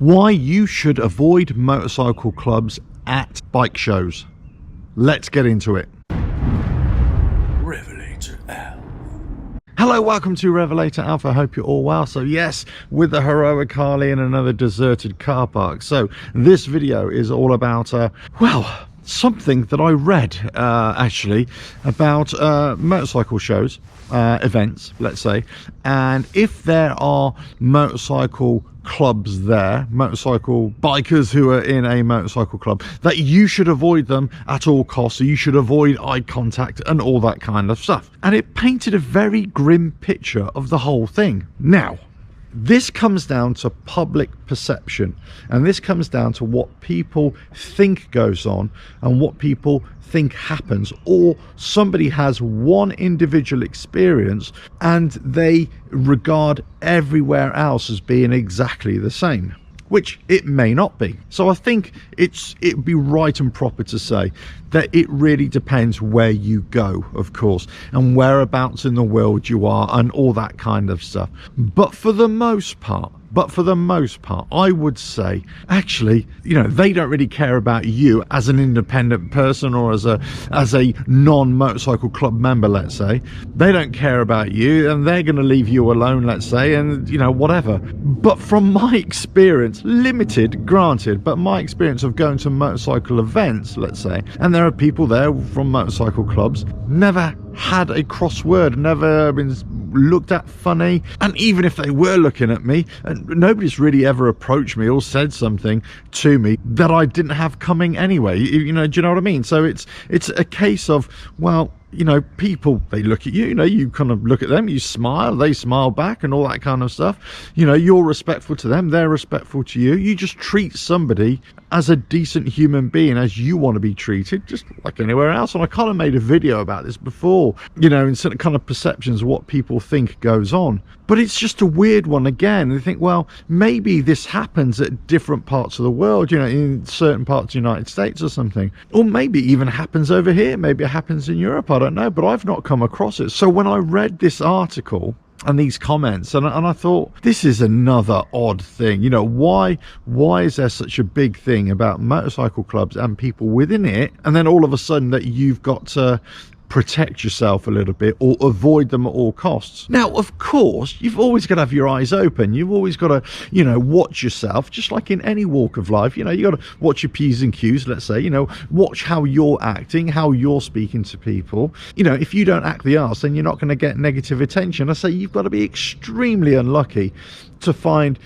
Why you should avoid motorcycle clubs at bike shows. Let's get into it. RevelatorAlf. Hello, welcome to RevelatorAlf. I hope you're all well. So yes, with the heroic Harley in another deserted car park. So this video is all about, something that I read actually about motorcycle shows, events, let's say, and if there are motorcycle clubs there, motorcycle bikers who are in a motorcycle club, that you should avoid them at all costs. So you should avoid eye contact and all that kind of stuff. And it painted a very grim picture of the whole thing. Now, this comes down to public perception, and this comes down to what people think goes on and what people think happens, or somebody has one individual experience and they regard everywhere else as being exactly the same, which it may not be. So I think it'd be right and proper to say that it really depends where you go, of course, and whereabouts in the world you are and all that kind of stuff. But for the most part, I would say, actually, they don't really care about you as an independent person or as a non-motorcycle club member, let's say. They don't care about you and they're going to leave you alone, let's say, and, whatever. But from my experience, limited, granted, but my experience of going to motorcycle events, let's say, and there are people there from motorcycle clubs, never had a cross word, never been looked at funny, and even if they were looking at me, and nobody's really ever approached me or said something to me that I didn't have coming anyway. Do you know what I mean? So it's a case of, well, people, they look at you, you kind of look at them, you smile, they smile back and all that kind of stuff. You're respectful to them, they're respectful to you. You just treat somebody as a decent human being, as you want to be treated, just like anywhere else. And I kind of made a video about this before, in certain kind of perceptions of what people think goes on. But it's just a weird one again. They think, well, maybe this happens at different parts of the world, in certain parts of the United States or something. Or maybe even happens over here. Maybe it happens in Europe. I don't know, but I've not come across it. So when I read this article and these comments, and I thought, this is another odd thing. Why is there such a big thing about motorcycle clubs and people within it, and then all of a sudden that you've got to protect yourself a little bit or avoid them at all costs? Now, of course, you've always got to have your eyes open. You've always got to, watch yourself, just like in any walk of life. You got to watch your P's and Q's, let's say, watch how you're acting, how you're speaking to people. If you don't act the arse, then you're not going to get negative attention. I say you've got to be extremely unlucky to find,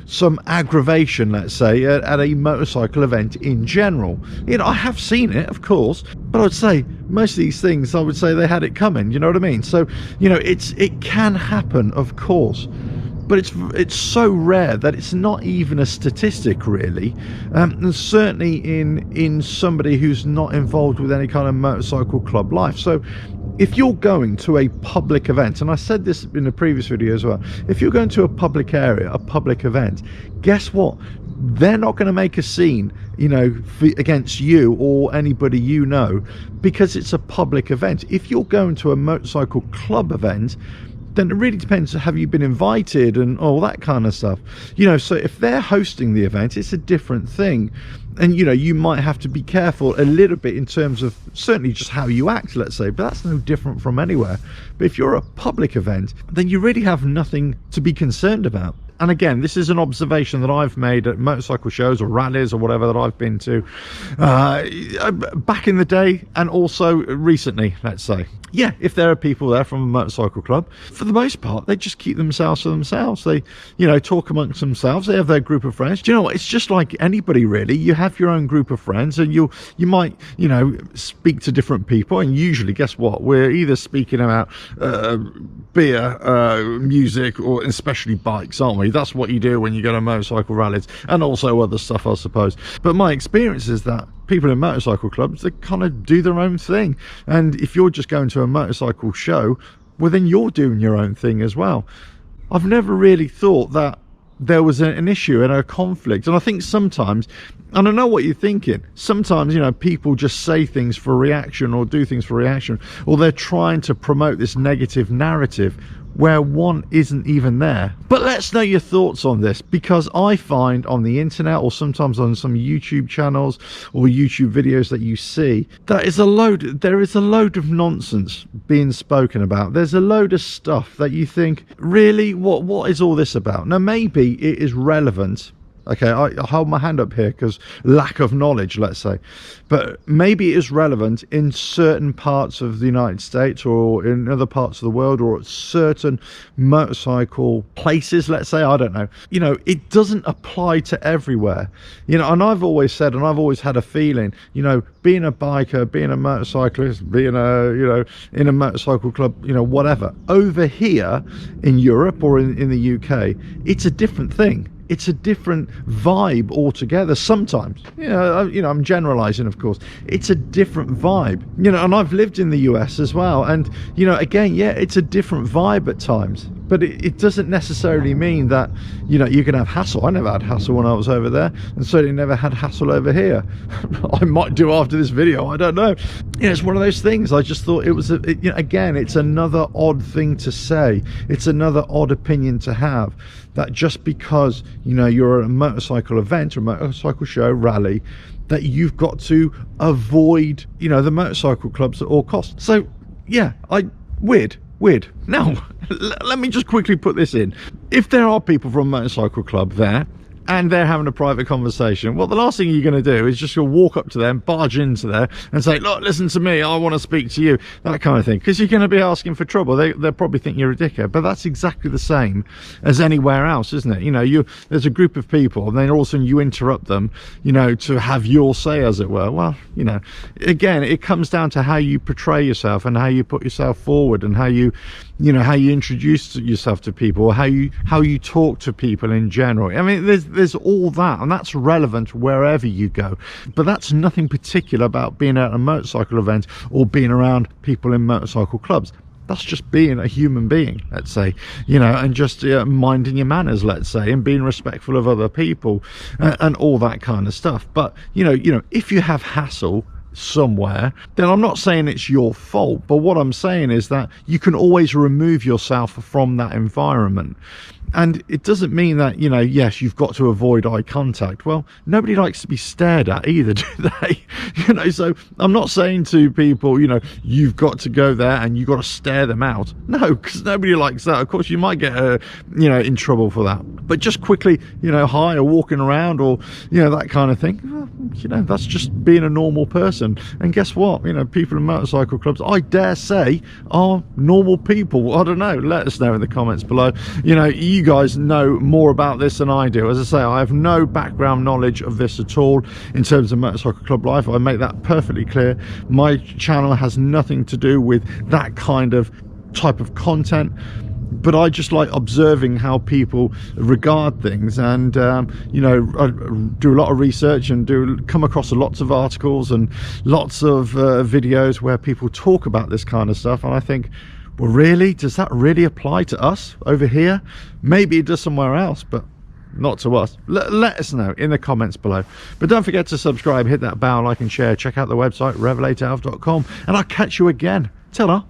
some aggravation, let's say, at a motorcycle event in general. I have seen it, of course, but I'd say most of these things, I would say they had it coming, you know what I mean? So, it can happen, of course, but it's so rare that it's not even a statistic, really, and certainly in somebody who's not involved with any kind of motorcycle club life. So if you're going to a public event, and I said this in a previous video as well, if you're going to a public area, a public event, guess what? They're not going to make a scene, against you or anybody because it's a public event. If you're going to a motorcycle club event, then it really depends, have you been invited and all that kind of stuff. So if they're hosting the event, it's a different thing. And, you might have to be careful a little bit in terms of certainly just how you act, let's say, but that's no different from anywhere. But if you're a public event, then you really have nothing to be concerned about. And again, this is an observation that I've made at motorcycle shows or rallies or whatever that I've been to back in the day and also recently, let's say. Yeah, if there are people there from a motorcycle club, for the most part, they just keep themselves to themselves. They, talk amongst themselves. They have their group of friends. Do you know what? It's just like anybody, really. You have your own group of friends and you might, speak to different people. And usually, guess what? We're either speaking about beer, music, or especially bikes, aren't we? That's what you do when you go to motorcycle rallies and also other stuff, I suppose. But my experience is that people in motorcycle clubs, they kind of do their own thing. And if you're just going to a motorcycle show, well, then you're doing your own thing as well. I've never really thought that there was an issue and a conflict. And I think sometimes, and I know what you're thinking, sometimes, people just say things for reaction or do things for reaction, or they're trying to promote this negative narrative, where one isn't even there. But let's know your thoughts on this, because I find on the internet, or sometimes on some YouTube channels or YouTube videos that you see, there is a load of nonsense being spoken about. There's a load of stuff that you think, really, what is all this about? Now, maybe it is relevant. Okay, I hold my hand up here because lack of knowledge, let's say, but maybe it is relevant in certain parts of the United States or in other parts of the world, or at certain motorcycle places, let's say. I don't know, you know, it doesn't apply to everywhere, you know. And I've always said, and I've always had a feeling, you know, being a biker, being a motorcyclist, being a, you know, in a motorcycle club, you know, whatever, over here in Europe or in the UK, it's a different thing. It's a different vibe altogether. Sometimes, you know, I'm generalizing, of course. It's a different vibe, you know. And I've lived in the US as well, and, you know, again, yeah, it's a different vibe at times. But it doesn't necessarily mean that, you know, you can have hassle. I never had hassle when I was over there, and certainly never had hassle over here. I might do after this video, I don't know. You know, it's one of those things. I just thought it was, you know, again, it's another odd thing to say. It's another odd opinion to have, that just because, you know, you're at a motorcycle event or a motorcycle show, rally, that you've got to avoid, you know, the motorcycle clubs at all costs. So yeah, weird. Now, let me just quickly put this in. If there are people from a motorcycle club there and they're having a private conversation, well, the last thing you're going to do is just go walk up to them, barge into there and say, look, listen to me, I want to speak to you, that kind of thing, because you're going to be asking for trouble. They'll probably think you're a dickhead. But that's exactly the same as anywhere else, isn't it? You know, there's a group of people, and then all of a sudden you interrupt them, you know, to have your say, as it were. Well, you know, again, it comes down to how you portray yourself and how you put yourself forward, and how you introduce yourself to people, or how you talk to people in general. I mean, there's all that, and that's relevant wherever you go. But that's nothing particular about being at a motorcycle event or being around people in motorcycle clubs. That's just being a human being, let's say, you know, and just minding your manners, let's say, and being respectful of other people, and all that kind of stuff. But you know, if you have hassle somewhere, then I'm not saying it's your fault, but what I'm saying is that you can always remove yourself from that environment. And it doesn't mean that, you know, yes, you've got to avoid eye contact. Well, nobody likes to be stared at either, do they? You know, so I'm not saying to people, you know, you've got to go there and you've got to stare them out. No, because nobody likes that. Of course, you might get, you know, in trouble for that. But just quickly, you know, hi, or walking around, or, you know, that kind of thing. Well, you know, that's just being a normal person. And guess what? You know, people in motorcycle clubs, I dare say, are normal people. I don't know. Let us know in the comments below. You know, you guys know more about this than I do. As I say, I have no background knowledge of this at all in terms of motorcycle club life. I make that perfectly clear. My channel has nothing to do with that kind of type of content, but I just like observing how people regard things, and you know, I do a lot of research and come across lots of articles and lots of videos where people talk about this kind of stuff, and I think, well, really, does that really apply to us over here? Maybe it does somewhere else, but not to us. Let us know in the comments below. But don't forget to subscribe, hit that bell, like and share. Check out the website RevelatorAlf.com, and I'll catch you again. Ta-ra.